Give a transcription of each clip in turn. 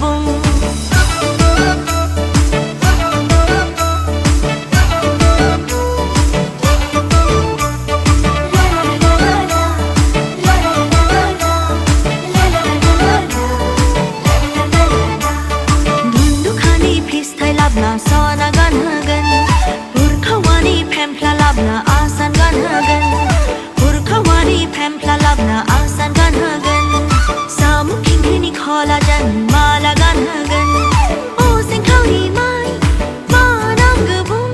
बुम। लाबना सना गानहोगोन हुरखावानि फेमफ्ला लाबना आसान गानहोगोन हुरखावानि फेमफ्ला लाबना आसान गानहोगोन सामु खिंख्रिनि खलाजों माला गानहोगोन ओ सेंखावरि माइ मा नांगौ बुं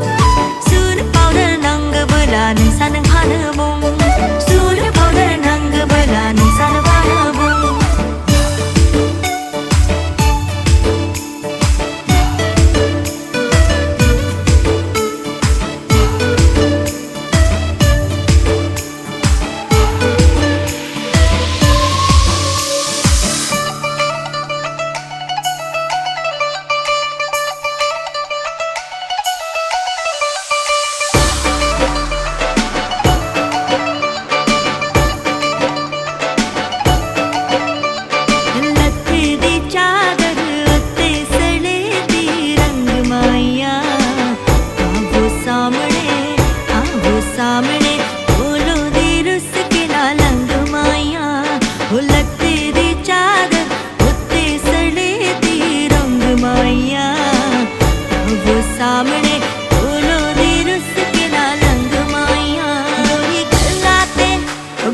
सुनो पाउडार नांगौबोला नोंसा नों फानो बुं सुनो पाउडार नांगौबोला नोंसा नों फानो बुं। सामने बोलो दी रुस के ना लंग माया हो लगते दी चादर उत्ते सड़े दी रंग माया वो सामने बोलो दी रुस के ना लंग माया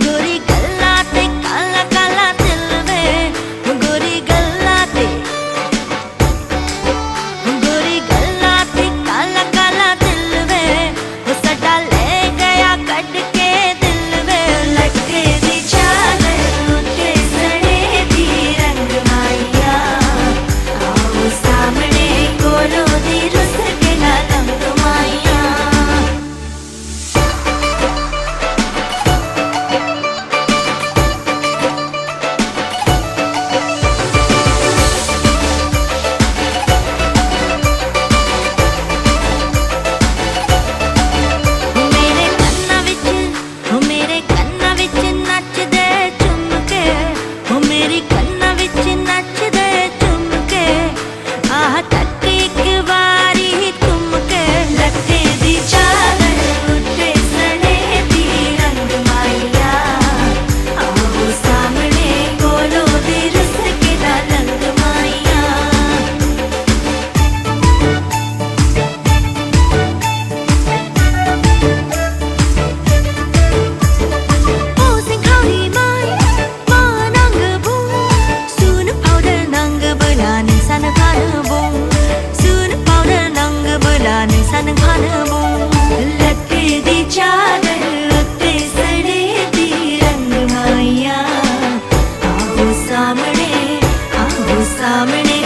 गोरी गल्लाते काला काला दिल में गोरी गल्लाते काला काला दिल में वो सटा कट के दिल में लटके दी चादर उत्ते सड़े दी रंग माया आओ सामने कोलो दी रुस के ना लंग माया। नोंसा नों फानो बुं लटके दी चादर उत्ते सड़े दी रंग माया आओ सामने